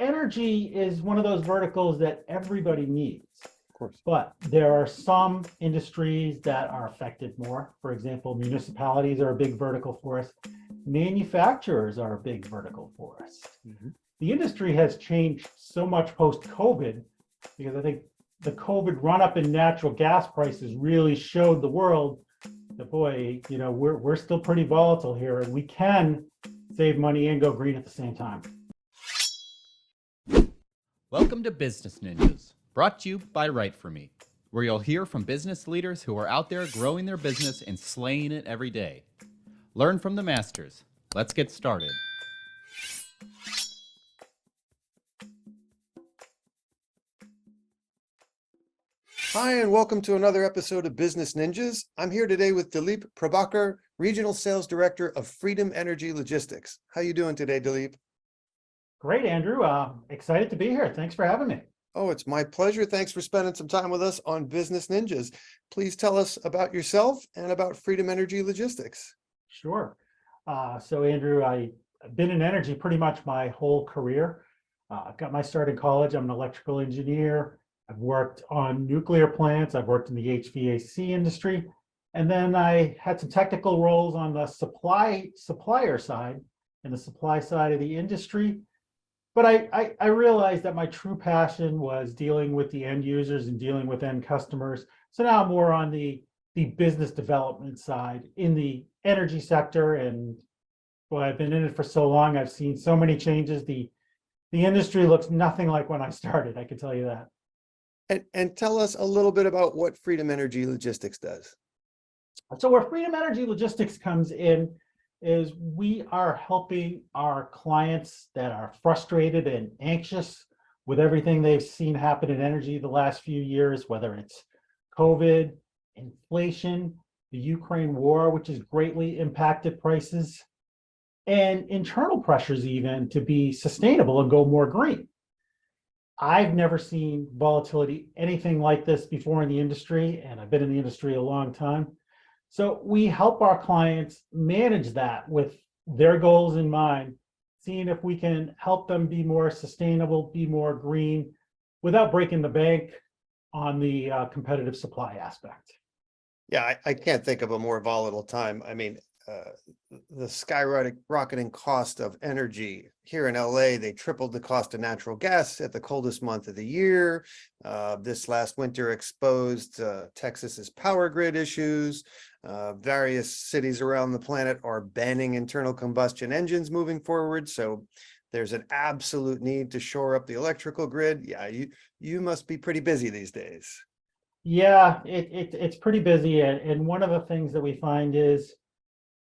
energy is one of those verticals that everybody needs. Of course. But there are some industries that are affected more. For example, municipalities are a big vertical for us. Manufacturers are a big vertical for us. Mhm. The industry has changed so much post-COVID because I think the COVID run-up in natural gas prices really showed the world that, boy, we're still pretty volatile here, and we can save money and go green at the same time. Welcome to Business Ninjas, brought to you by WriteForMe, where you'll hear from business leaders who are out there growing their business and slaying it every day. Learn from the masters. Let's get started. Hi, and welcome to another episode of Business Ninjas. I'm here today with Dileep Prabhakar, Regional Sales Director of Freedom Energy Logistics. How you doing today, Dileep? Great, Andrew. Excited to be here. Thanks for having me. Oh, it's my pleasure. Thanks for spending some time with us on Business Ninjas. Please tell us about yourself and about Freedom Energy Logistics. Sure. So, Andrew, I've been in energy pretty much my whole career. I got my start in college. I'm an electrical engineer. I've worked on nuclear plants. I've worked in the HVAC industry. And then I had some technical roles on the supplier side and the supply side of the industry. But I realized that my true passion was dealing with the end users and dealing with end customers. So now I'm more on the business development side in the energy sector. And boy, I've been in it for so long. I've seen so many changes. The industry looks nothing like when I started, I can tell you that. And tell us a little bit about what Freedom Energy Logistics does. So where Freedom Energy Logistics comes in is we are helping our clients that are frustrated and anxious with everything they've seen happen in energy the last few years, whether it's COVID, inflation, the Ukraine war, which has greatly impacted prices, and internal pressures even to be sustainable and go more green. I've never seen volatility anything like this before in the industry, and I've been in the industry a long time. So we help our clients manage that with their goals in mind, seeing if we can help them be more sustainable, be more green, without breaking the bank on the competitive supply aspect. Yeah, I can't think of a more volatile time. I mean, the skyrocketing cost of energy here in LA, they tripled the cost of natural gas at the coldest month of the year. This last winter exposed Texas's power grid issues. Various cities around the planet are banning internal combustion engines moving forward. So there's an absolute need to shore up the electrical grid. Yeah, you must be pretty busy these days. Yeah, it's pretty busy. And one of the things that we find is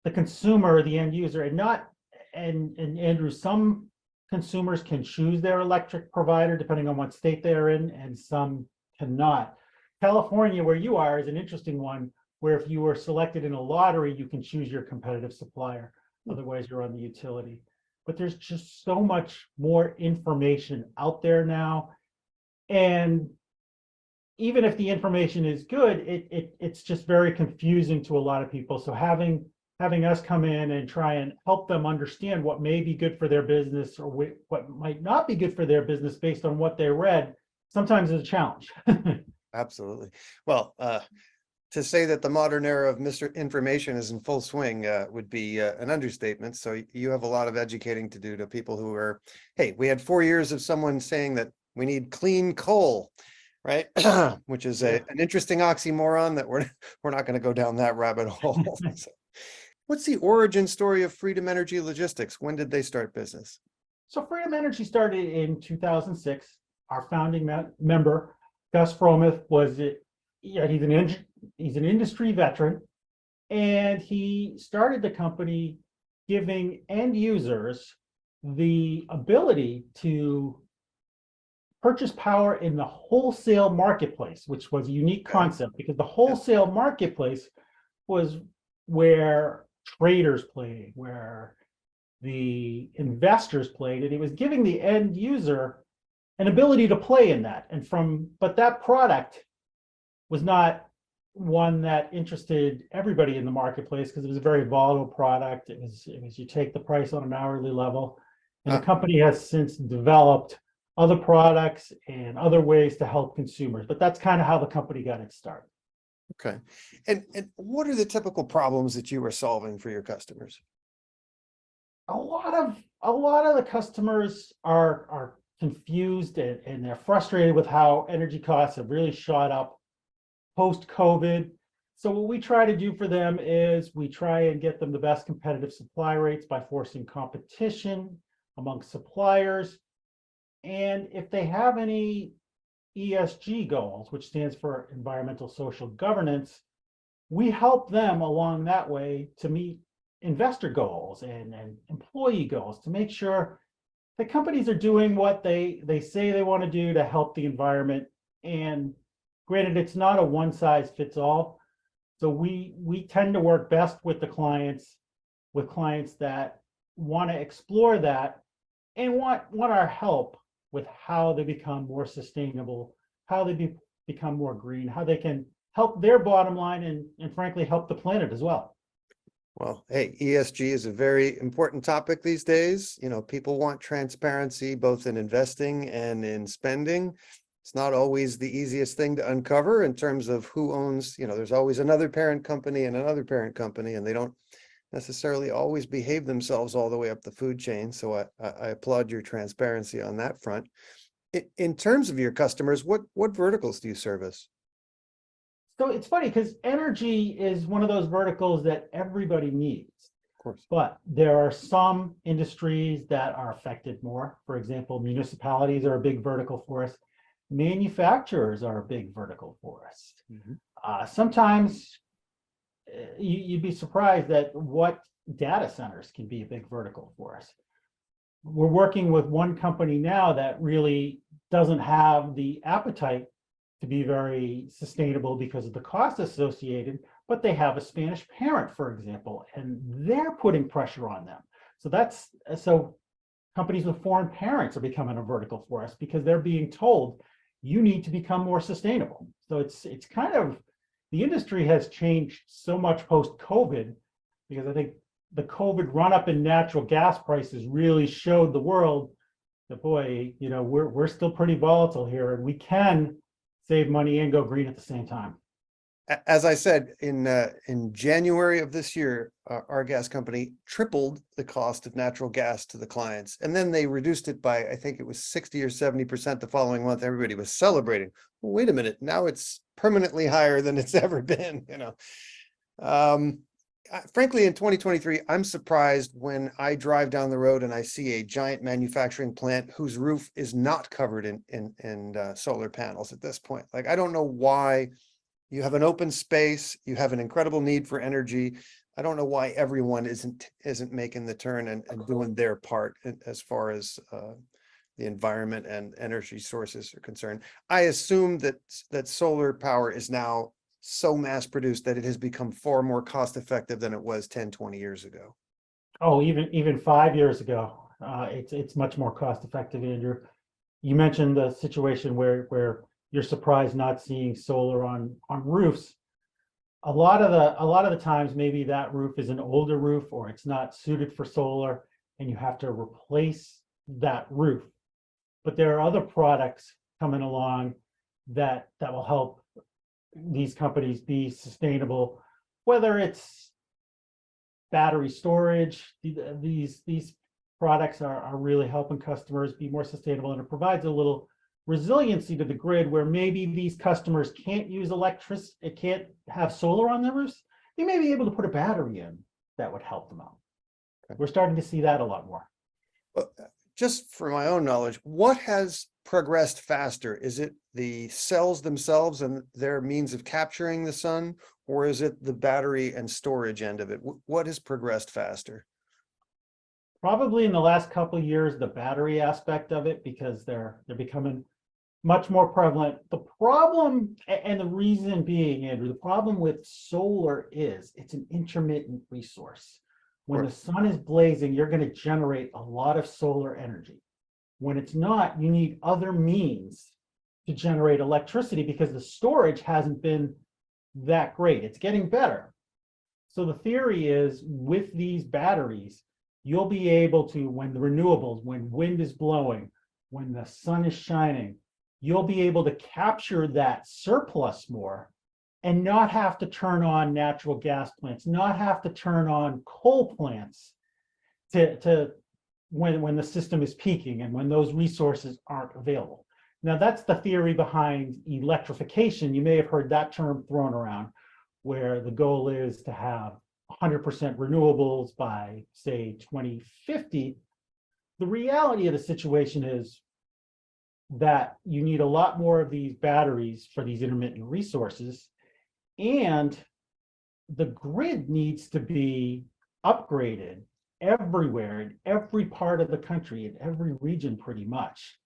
the consumer, the end user, and Andrew, some consumers can choose their electric provider depending on what state they're in, and some cannot. California, where you are, is an interesting one, where if you were selected in a lottery, you can choose your competitive supplier. Otherwise, you're on the utility. But there's just so much more information out there now. And even if the information is good, it's just very confusing to a lot of people. So having us come in and try and help them understand what may be good for their business or what might not be good for their business based on what they read, sometimes is a challenge. Absolutely. Well, to say that the modern era of misinformation is in full swing would be an understatement. So you have a lot of educating to do to people who are, hey, we had 4 years of someone saying that we need clean coal, right? Which is an interesting oxymoron that we're not going to go down that rabbit hole. So, what's the origin story of Freedom Energy Logistics? When did they start business? So Freedom Energy started in 2006. Our founding member, Gus Frometh, he's an industry veteran, and he started the company giving end users the ability to purchase power in the wholesale marketplace, which was a unique concept because the wholesale marketplace was where traders played, where the investors played, and it was giving the end user an ability to play in that. But that product was not one that interested everybody in the marketplace because it was a very volatile product. It was you take the price on an hourly level. And the company has since developed other products and other ways to help consumers. But that's kind of how the company got its start. Okay. And what are the typical problems that you are solving for your customers? A lot of the customers are confused and they're frustrated with how energy costs have really shot up post-COVID. So what we try to do for them is we try and get them the best competitive supply rates by forcing competition amongst suppliers. And if they have any ESG goals, which stands for environmental social governance, we help them along that way to meet investor goals and employee goals to make sure the companies are doing what they say they want to do to help the environment. And granted, it's not a one size fits all. So we tend to work best with clients that want to explore that and want our help with how they become more sustainable, how they become more green, how they can help their bottom line and frankly help the planet as well. Well, hey, ESG is a very important topic these days. You know, people want transparency both in investing and in spending. It's not always the easiest thing to uncover in terms of who owns, you know, there's always another parent company and another parent company, and they don't necessarily always behave themselves all the way up the food chain. So I applaud your transparency on that front. In terms of your customers, what verticals do you service? So it's funny because energy is one of those verticals that everybody needs. Of course. But there are some industries that are affected more. For example, municipalities are a big vertical for us. Manufacturers are a big vertical for us. Sometimes you'd be surprised at what data centers can be a big vertical for us. We're working with one company now that really doesn't have the appetite to be very sustainable because of the cost associated, but they have a Spanish parent, for example, and they're putting pressure on them. So companies with foreign parents are becoming a vertical for us because they're being told you need to become more sustainable. So it's kind of, the industry has changed so much post-COVID because I think the COVID run-up in natural gas prices really showed the world that, boy, you know, we're still pretty volatile here and we can save money and go green at the same time. As I said, in January of this year, our gas company tripled the cost of natural gas to the clients. And then they reduced it by, I think it was 60 or 70% the following month. Everybody was celebrating. Well, wait a minute, now it's permanently higher than it's ever been, you know. Frankly, in 2023, I'm surprised when I drive down the road and I see a giant manufacturing plant whose roof is not covered in solar panels at this point. Like, I don't know why. You have an open space, you have an incredible need for energy. I don't know why everyone isn't making the turn and doing their part as far as the environment and energy sources are concerned. I assume that solar power is now so mass produced that it has become far more cost effective than it was 10, 20 years ago. Oh, even 5 years ago, it's much more cost effective, Andrew. You mentioned the situation where you're surprised not seeing solar on roofs. A lot of the times, maybe that roof is an older roof or it's not suited for solar, and you have to replace that roof. But there are other products coming along that will help these companies be sustainable, whether it's battery storage. These products are really helping customers be more sustainable, and it provides a little resiliency to the grid where maybe these customers can't use electricity, it can't have solar on their roofs. They may be able to put a battery in that would help them out. Okay. We're starting to see that a lot more. Just for my own knowledge, what has progressed faster? Is it the cells themselves and their means of capturing the sun, or is it the battery and storage end of it? What has progressed faster? Probably in the last couple of years, the battery aspect of it, because they're becoming much more prevalent. The problem, and the reason being, Andrew, the problem with solar is it's an intermittent resource. When the sun is blazing, you're going to generate a lot of solar energy. When it's not, you need other means to generate electricity because the storage hasn't been that great. It's getting better. So the theory is with these batteries, you'll be able to, when the renewables, when wind is blowing, when the sun is shining, you'll be able to capture that surplus more and not have to turn on natural gas plants, not have to turn on coal plants to when the system is peaking and when those resources aren't available. Now, that's the theory behind electrification. You may have heard that term thrown around, where the goal is to have 100% renewables by, say, 2050. The reality of the situation is that you need a lot more of these batteries for these intermittent resources, and the grid needs to be upgraded everywhere in every part of the country, in every region pretty much,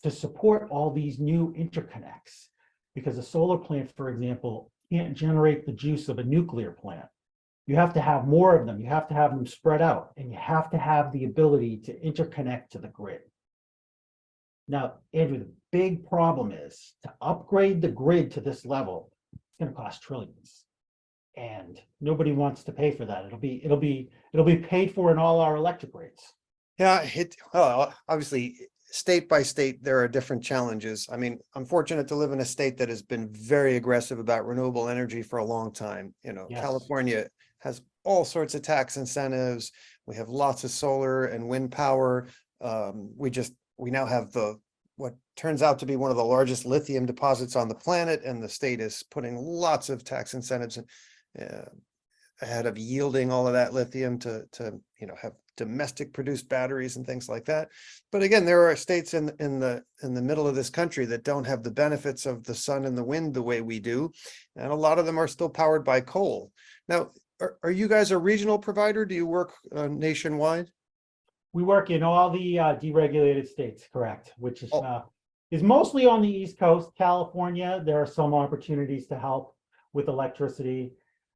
to support all these new interconnects. Because a solar plant, for example, can't generate the juice of a nuclear plant. You have to have more of them. You have to have them spread out, and you have to have the ability to interconnect to the grid. Now, Andrew, the big problem is to upgrade the grid to this level, it's going to cost trillions. And nobody wants to pay for that. It'll be paid for in all our electric rates. Yeah, well, obviously, state by state, there are different challenges. I mean, I'm fortunate to live in a state that has been very aggressive about renewable energy for a long time. You know, Yes. California has all sorts of tax incentives. We have lots of solar and wind power. We now have what turns out to be one of the largest lithium deposits on the planet, and the state is putting lots of tax incentives ahead of yielding all of that lithium to have domestic produced batteries and things like that. But again, there are states in the middle of this country that don't have the benefits of the sun and the wind the way we do, and a lot of them are still powered by coal. Now, are you guys a regional provider? Do you work nationwide? We work in all the deregulated states, correct, which is mostly on the East Coast. California, there are some opportunities to help with electricity.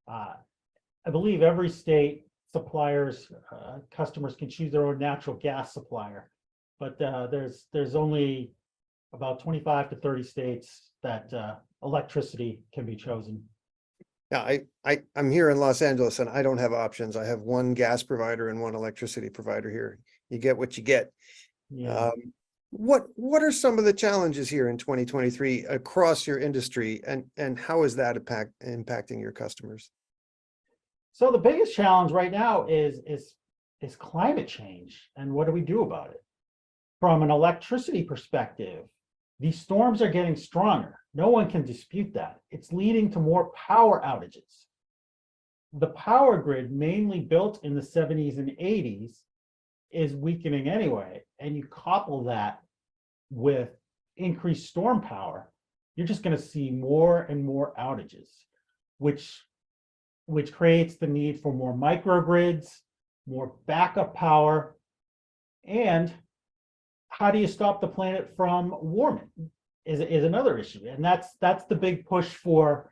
I believe every state suppliers, customers can choose their own natural gas supplier, but there's only about 25 to 30 states that electricity can be chosen. Yeah, I'm here in Los Angeles and I don't have options. I have one gas provider and one electricity provider here. You get what you get. Yeah. What are some of the challenges here in 2023 across your industry, and how is that impacting your customers? So the biggest challenge right now is climate change, and what do we do about it? From an electricity perspective, these storms are getting stronger. No one can dispute that. It's leading to more power outages. The power grid, mainly built in the 70s and 80s, is weakening anyway, and you couple that with increased storm power, you're just going to see more and more outages, which creates the need for more microgrids, more backup power. And how do you stop the planet from warming is another issue. And that's the big push for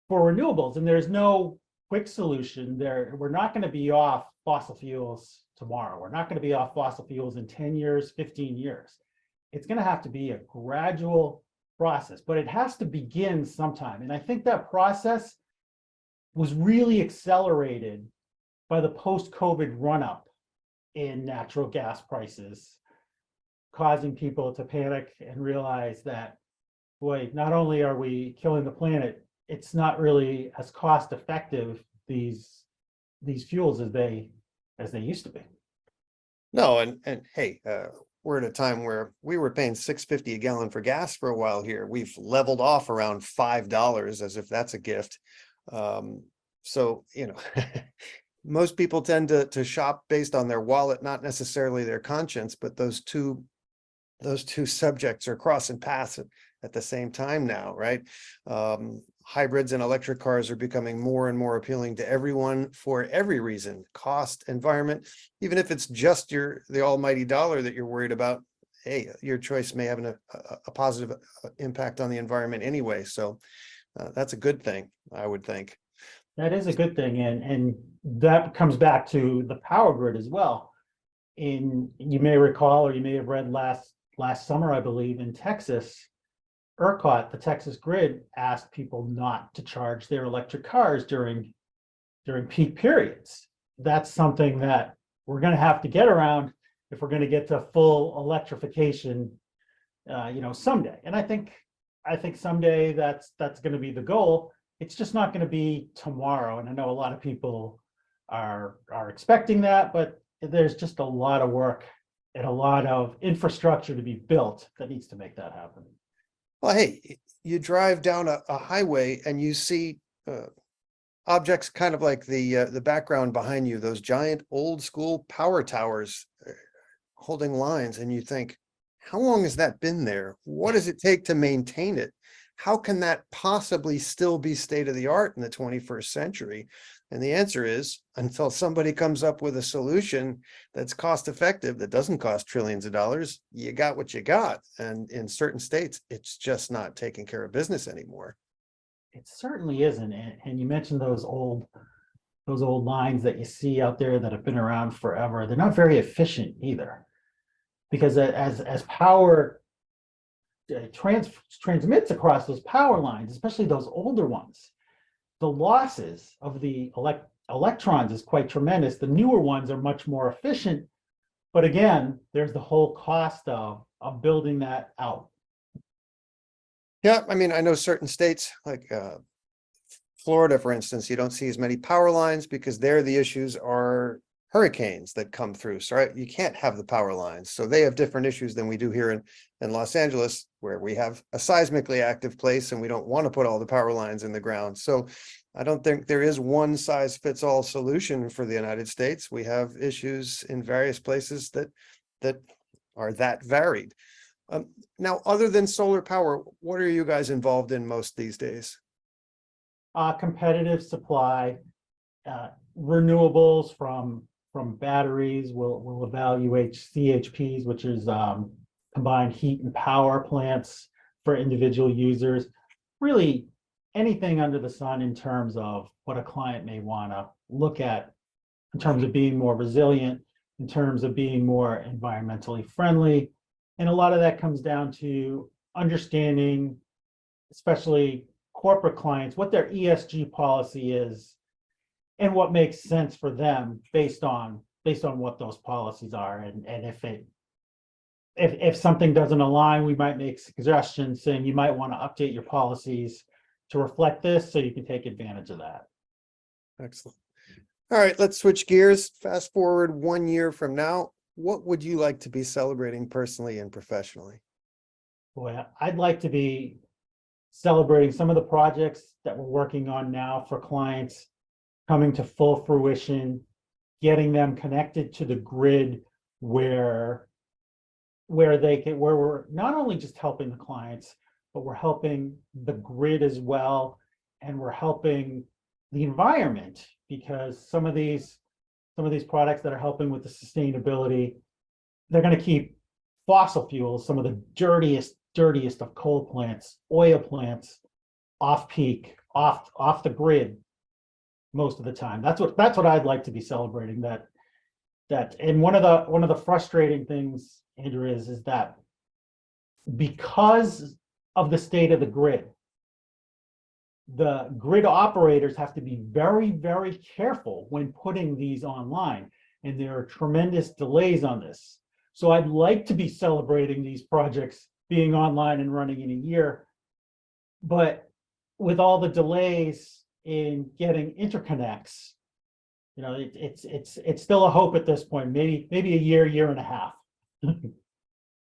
renewables. And there's no quick solution there. We're not going to be off fossil fuels tomorrow. We're not going to be off fossil fuels in 10 years, 15 years. It's going to have to be a gradual process, but it has to begin sometime. And I think that process was really accelerated by the post-COVID run-up in natural gas prices, causing people to panic and realize that, boy, not only are we killing the planet, it's not really as cost effective, these fuels, as they used to be. No, and hey, we're at a time where we were paying $6.50 a gallon for gas for a while here. We've leveled off around $5, as if that's a gift. So, most people tend to shop based on their wallet, not necessarily their conscience, but those two subjects are crossing paths at the same time now, right? Hybrids and electric cars are becoming more and more appealing to everyone for every reason: cost, environment. Even if it's just the almighty dollar that you're worried about, hey, your choice may have a positive impact on the environment anyway. So that's a good thing, I would think. That is a good thing, and that comes back to the power grid as well. You may recall, or you may have read last summer, I believe, in Texas, ERCOT, the Texas grid, asked people not to charge their electric cars during peak periods. That's something that we're going to have to get around if we're going to get to full electrification someday. And I think someday that's going to be the goal. It's just not going to be tomorrow. And I know a lot of people are expecting that, but there's just a lot of work and a lot of infrastructure to be built that needs to make that happen. Well, hey, you drive down a highway and you see objects kind of like the background behind you, those giant old school power towers holding lines, and you think, how long has that been there? What does it take to maintain it? How can that possibly still be state of the art in the 21st century? And the answer is, until somebody comes up with a solution that's cost effective, that doesn't cost trillions of dollars, you got what you got. And in certain states, it's just not taking care of business anymore. It certainly isn't. And you mentioned those old lines that you see out there that have been around forever. They're not very efficient either, because as power transmits across those power lines, especially those older ones, the losses of the electrons is quite tremendous. The newer ones are much more efficient, but again, there's the whole cost of building that out. Yeah, I mean, I know certain states like Florida, for instance, you don't see as many power lines because there the issues are hurricanes that come through. So you can't have the power lines. So they have different issues than we do here in Los Angeles, where we have a seismically active place and we don't want to put all the power lines in the ground. So I don't think there is one size fits all solution for the United States. We have issues in various places that are that varied. Now, other than solar power, what are you guys involved in most these days? Competitive supply, renewables from batteries. We'll evaluate CHPs, which is combined heat and power plants for individual users. Really anything under the sun in terms of what a client may want to look at in terms of being more resilient, in terms of being more environmentally friendly. And a lot of that comes down to understanding, especially corporate clients, what their ESG policy is and what makes sense for them based on what those policies are. And if something doesn't align, we might make suggestions saying you might want to update your policies to reflect this so you can take advantage of that. Excellent. All right, let's switch gears. Fast forward 1 year from now. What would you like to be celebrating personally and professionally? Boy, I'd like to be celebrating some of the projects that we're working on now for clients coming to full fruition, getting them connected to the grid where we're not only just helping the clients, but we're helping the grid as well, and we're helping the environment, because some of these products that are helping with the sustainability, they're going to keep fossil fuels, some of the dirtiest of coal plants, oil plants, off peak, off the grid most of the time. That's what I'd like to be celebrating. That and one of the frustrating things, Andrew, is that because of the state of the grid operators have to be very, very careful when putting these online, and there are tremendous delays on this. So I'd like to be celebrating these projects being online and running in a year, but with all the delays in getting interconnects, it's still a hope at this point. Maybe a year and a half.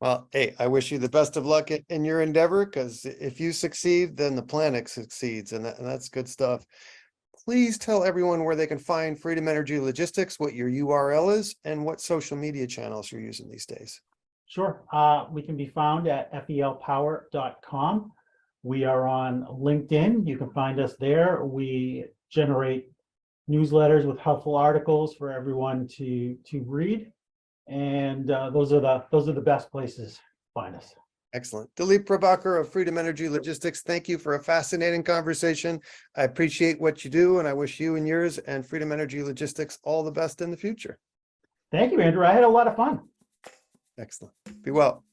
Well, hey, I wish you the best of luck in your endeavor, because if you succeed, then the planet succeeds, and that's good stuff. Please tell everyone where they can find Freedom Energy Logistics, what your URL is, and what social media channels you're using these days. Sure. We can be found at felpower.com. We are on LinkedIn. You can find us there. We generate newsletters with helpful articles for everyone to read. And those are the best places to find us. Excellent. Dileep Prabhakar of Freedom Energy Logistics, thank you for a fascinating conversation. I appreciate what you do, and I wish you and yours and Freedom Energy Logistics all the best in the future. Thank you, Andrew. I had a lot of fun. Excellent. Be well.